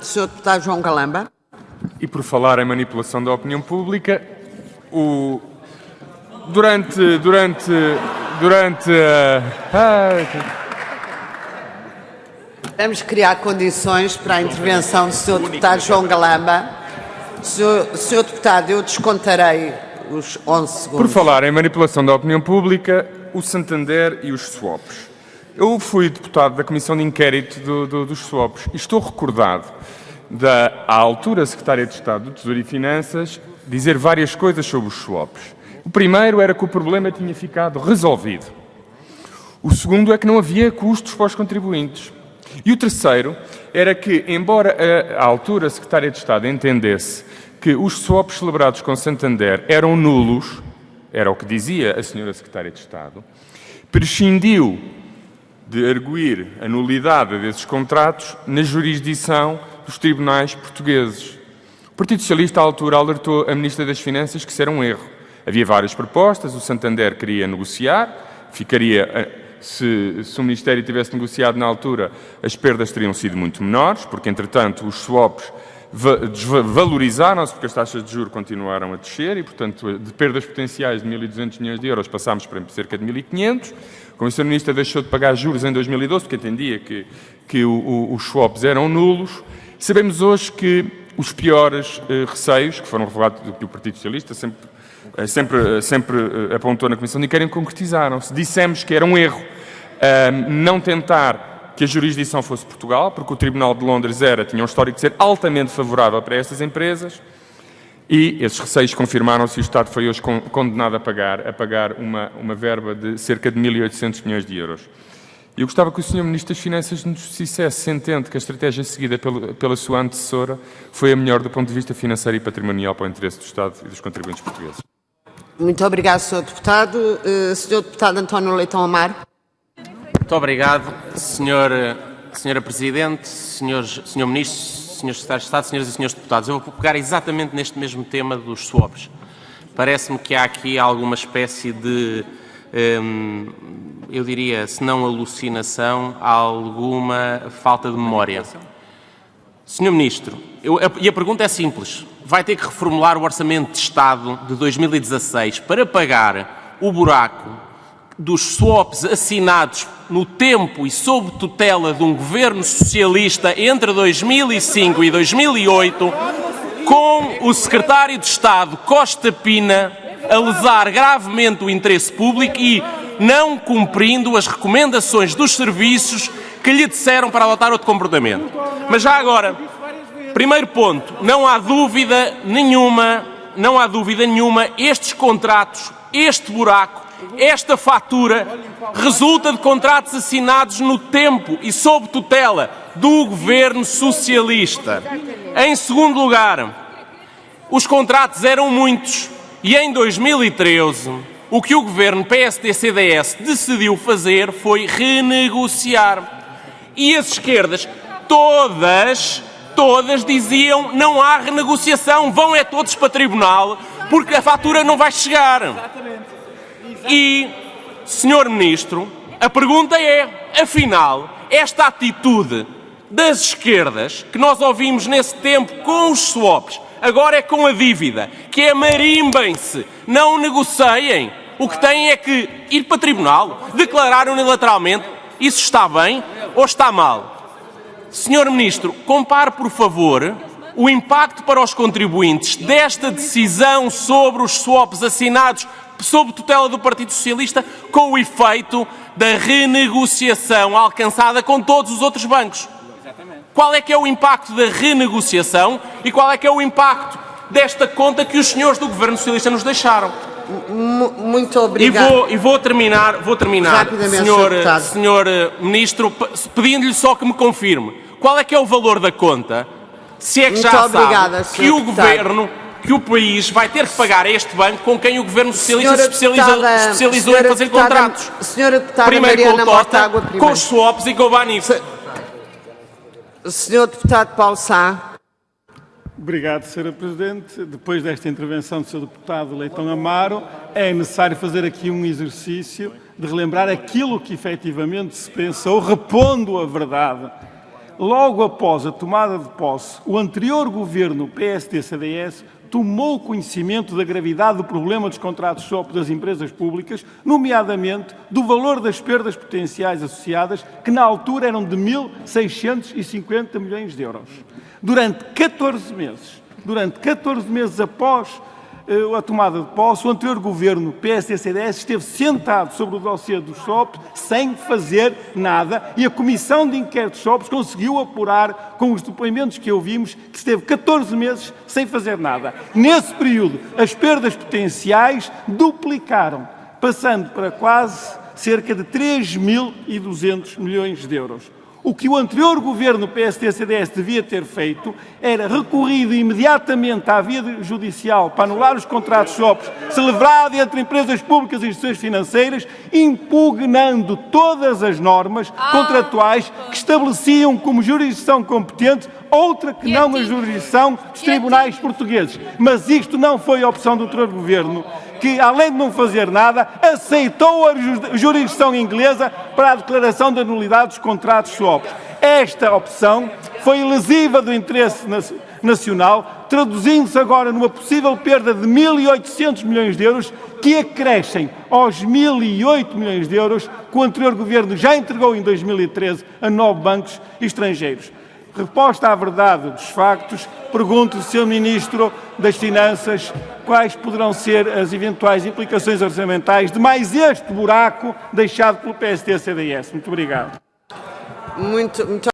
Sr. Deputado João Galamba. E por falar em manipulação da opinião pública, Vamos criar condições para a intervenção do Sr. Deputado João Galamba. Sr. Deputado, eu descontarei os 11 segundos. Por falar em manipulação da opinião pública, o Santander e os swaps. Eu fui deputado da Comissão de Inquérito dos swaps e estou recordado à altura Secretária de Estado do Tesouro e Finanças dizer várias coisas sobre os swaps. O primeiro era que o problema tinha ficado resolvido. O segundo é que não havia custos para os contribuintes. E o terceiro era que, embora à altura a Secretária de Estado entendesse que os swaps celebrados com Santander eram nulos, era o que dizia a senhora Secretária de Estado, prescindiu de arguir a nulidade desses contratos na jurisdição dos tribunais portugueses. O Partido Socialista, à altura, alertou a Ministra das Finanças que isso era um erro. Havia várias propostas, o Santander queria negociar, se o Ministério tivesse negociado na altura, as perdas teriam sido muito menores, porque, entretanto, os swaps desvalorizaram-se porque as taxas de juros continuaram a descer e, portanto, de perdas potenciais de 1.200 milhões de euros passámos para cerca de 1.500. Como a Sra. Ministra deixou de pagar juros em 2012 porque entendia que os swaps eram nulos. Sabemos hoje que os piores receios, que foram revelados do que o Partido Socialista sempre apontou na Comissão de Inquérito, concretizaram-se. Dissemos que era um erro não tentar que a jurisdição fosse Portugal, porque o Tribunal de Londres tinha um histórico de ser altamente favorável para estas empresas, e esses receios confirmaram-se e o Estado foi hoje condenado a pagar uma verba de cerca de 1.800 milhões de euros. Eu gostava que o Sr. Ministro das Finanças nos dissesse se entende que a estratégia seguida pela sua antecessora foi a melhor do ponto de vista financeiro e patrimonial para o interesse do Estado e dos contribuintes portugueses. Muito obrigado, Sr. Deputado. Sr. Deputado António Leitão Amaro. Muito obrigado, Senhora Presidente, Sr. Ministro, Srs. Secretários de Estado, Senhoras e Senhores Deputados. Eu vou pegar exatamente neste mesmo tema dos swaps. Parece-me que há aqui alguma espécie de, eu diria, se não alucinação, alguma falta de memória. Sr. Ministro, e a pergunta é simples. Vai ter que reformular o Orçamento de Estado de 2016 para pagar o buraco dos swaps assinados no tempo e sob tutela de um governo socialista entre 2005 e 2008, com o Secretário de Estado Costa Pina a lesar gravemente o interesse público e não cumprindo as recomendações dos serviços que lhe disseram para adotar outro comportamento. Mas já agora, primeiro ponto, não há dúvida nenhuma, estes contratos, este buraco, esta fatura resulta de contratos assinados no tempo e sob tutela do governo socialista. Em segundo lugar, os contratos eram muitos e em 2013 o que o governo PSD-CDS decidiu fazer foi renegociar. E as esquerdas, todas diziam não há renegociação, vão todos para tribunal porque a fatura não vai chegar. E, Sr. Ministro, a pergunta é, afinal, esta atitude das esquerdas que nós ouvimos nesse tempo com os swaps, agora é com a dívida, que é marimbem-se, não negociem, o que têm é que ir para tribunal, declarar unilateralmente, isso está bem ou está mal? Sr. Ministro, compare, por favor, o impacto para os contribuintes desta decisão sobre os swaps assinados sob tutela do Partido Socialista com o efeito da renegociação alcançada com todos os outros bancos. Qual é que é o impacto da renegociação e qual é que é o impacto desta conta que os senhores do Governo Socialista nos deixaram? Muito obrigado. E vou terminar, senhor Ministro, pedindo-lhe só que me confirme. Qual é que é o valor da conta? Se é que já sabe que o Governo, que o país vai ter que pagar a este banco com quem o Governo Socialista se especializou em fazer contratos. Primeiro com o Tota, com os swaps e com o Banif. Senhor Deputado Paulo Sá. Obrigado, Sra. Presidente. Depois desta intervenção do Sr. Deputado Leitão Amaro, é necessário fazer aqui um exercício de relembrar aquilo que efetivamente se pensou, repondo a verdade logo após a tomada de posse, o anterior governo PSD-CDS tomou conhecimento da gravidade do problema dos contratos SOP das empresas públicas, nomeadamente do valor das perdas potenciais associadas, que na altura eram de 1.650 milhões de euros. Durante 14 meses após a tomada de posse, o anterior governo PSD-CDS esteve sentado sobre o dossiê dos SOP sem fazer nada e a Comissão de Inquérito SOP conseguiu apurar, com os depoimentos que ouvimos, que esteve 14 meses sem fazer nada. Nesse período, as perdas potenciais duplicaram, passando para quase cerca de 3.200 milhões de euros. O que o anterior governo PSD-CDS devia ter feito era recorrido imediatamente à via judicial para anular os contratos SOP celebrados entre empresas públicas e instituições financeiras, impugnando todas as normas contratuais que estabeleciam como jurisdição competente outra que não a jurisdição dos tribunais portugueses. Mas isto não foi a opção do anterior governo, que, além de não fazer nada, aceitou a jurisdição inglesa para a declaração de nulidade dos contratos SOP. Esta opção foi lesiva do interesse nacional, traduzindo-se agora numa possível perda de 1.800 milhões de euros, que acrescem aos 1.008 milhões de euros que o anterior governo já entregou em 2013 a 9 bancos estrangeiros. Reposta à verdade dos factos, pergunto ao Sr. Ministro das Finanças quais poderão ser as eventuais implicações orçamentais de mais este buraco deixado pelo PSD-CDS. Muito obrigado. Muito